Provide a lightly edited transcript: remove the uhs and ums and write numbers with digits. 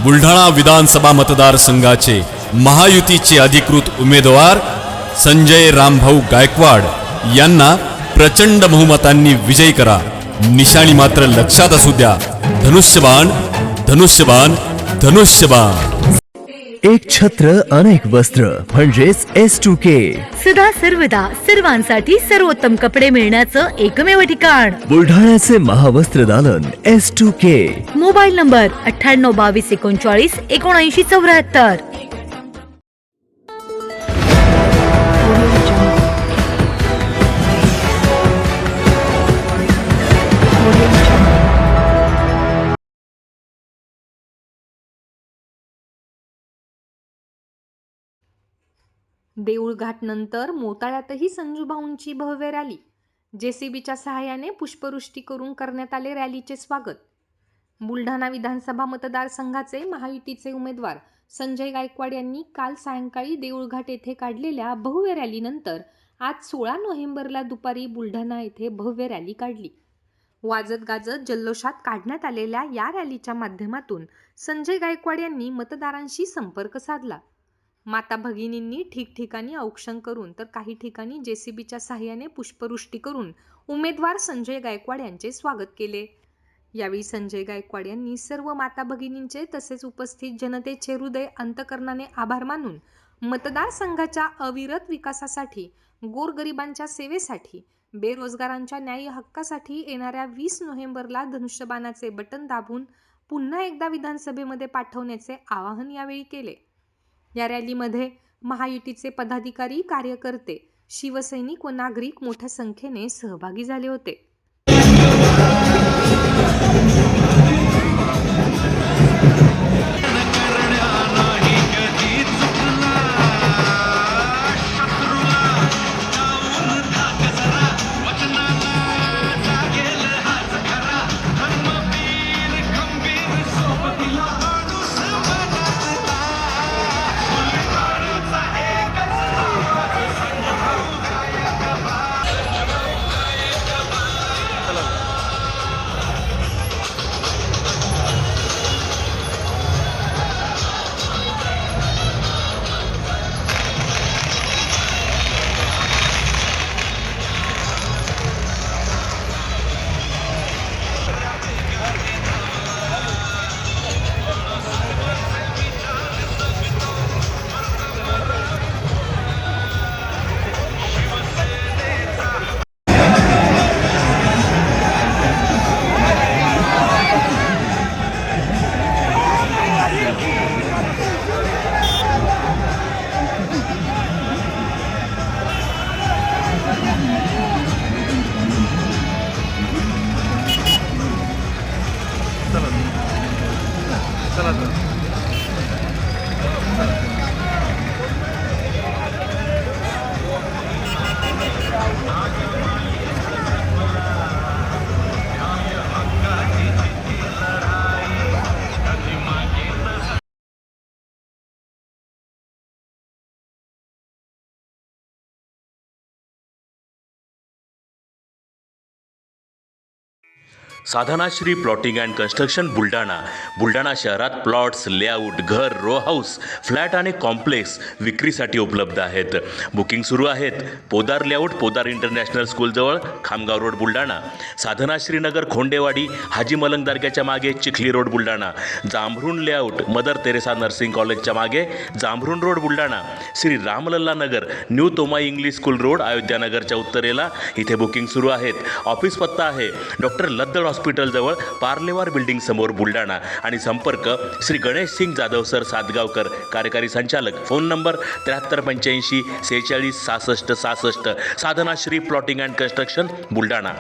बुलढाणा विधानसभा मतदारसंघाचे महायुतीचे अधिकृत उमेदवार संजय रामभाऊ गायकवाड यांना प्रचंड बहुमतांनी विजयी करा. निशाणी मात्र लक्षात असू द्या, धनुष्यबाण धनुष्यबाण धनुष्यबाण. एक छत्र अनेक वस्त्र म्हणजेच S2K. सदा सर्वदा सर्वांसाठी सर्वोत्तम कपडे मिळण्याचं एकमेव ठिकाण बुलढाण्याचे महावस्त्र दालन S2K. Mobile number 98 22 39 79 74. देऊळघाट नंतर मोताळ्यातही संजूभाऊंची भव्य रॅली. JCBच्या सहाय्याने पुष्पवृष्टी करून करण्यात आले रॅलीचे स्वागत. बुलढाणा विधानसभा मतदारसंघाचे महायुतीचे उमेदवार संजय गायकवाड यांनी काल सायंकाळी देऊळघाट येथे काढलेल्या भव्य रॅलीनंतर आज 16 नोव्हेंबरला दुपारी बुलढाणा येथे भव्य रॅली काढली. वाजत गाजत जल्लोषात काढण्यात आलेल्या या रॅलीच्या माध्यमातून संजय गायकवाड यांनी मतदारांशी संपर्क साधला. माता भगिनींनी ठिकठिकाणी औक्षण करून तर काही ठिकाणी JCBच्या सहाय्याने पुष्पवृष्टी करून उमेदवार संजय गायकवाड यांचे स्वागत केले. यावेळी संजय गायकवाड यांनी सर्व माता भगिनींचे तसेच उपस्थित जनतेचे हृदय अंतकरणाने आभार मानून मतदारसंघाच्या अविरत विकासासाठी, गोरगरिबांच्या सेवेसाठी, बेरोजगारांच्या न्याय्य हक्कासाठी येणाऱ्या 20 नोव्हेंबरला धनुष्यबाणाचे बटन दाबून पुन्हा एकदा विधानसभेमध्ये पाठवण्याचे आवाहन यावेळी केले. या रॅलीमध्ये महायुतीचे पदाधिकारी, कार्यकर्ते, शिवसैनिक व नागरिक मोठ्या संख्येने सहभागी झाले होते. Sadhanashree plotting and construction Buldhana शहरात प्लॉट्स, लेआउट, घर, रो हाऊस, फ्लॅट आणि कॉम्प्लेक्स विक्रीसाठी उपलब्ध आहेत. बुकिंग सुरू आहेत. पोदार लेआउट, पोदार इंटरनॅशनल स्कूलजवळ, खामगाव रोड, बुलढाणा. साधनाश्री नगर, खोंडेवाडी, हाजी मलंग दर्ग्याच्या मागे, Chikhli road, Buldhana. Jambhrun layout, mother Teresa nursing कॉलेजच्या मागे, Jambhrun road, Buldhana. Shri Ramlalla Nagar, new Tomai English school road, अयोध्यानगरच्या उत्तरेला. इथे बुकिंग सुरू आहेत. ऑफिस पत्ता आहे डॉक्टर लद्दड हॉस्पिटलजवळ, पार्लेवार बिल्डिंग समोर, बुलढाणा. आणि संपर्क श्री गणेश सिंग जाधव सर सातगावकर, कार्यकारी संचालक. Phone number 7385 46 66 66. Sadhanashri plotting and construction, Buldhana.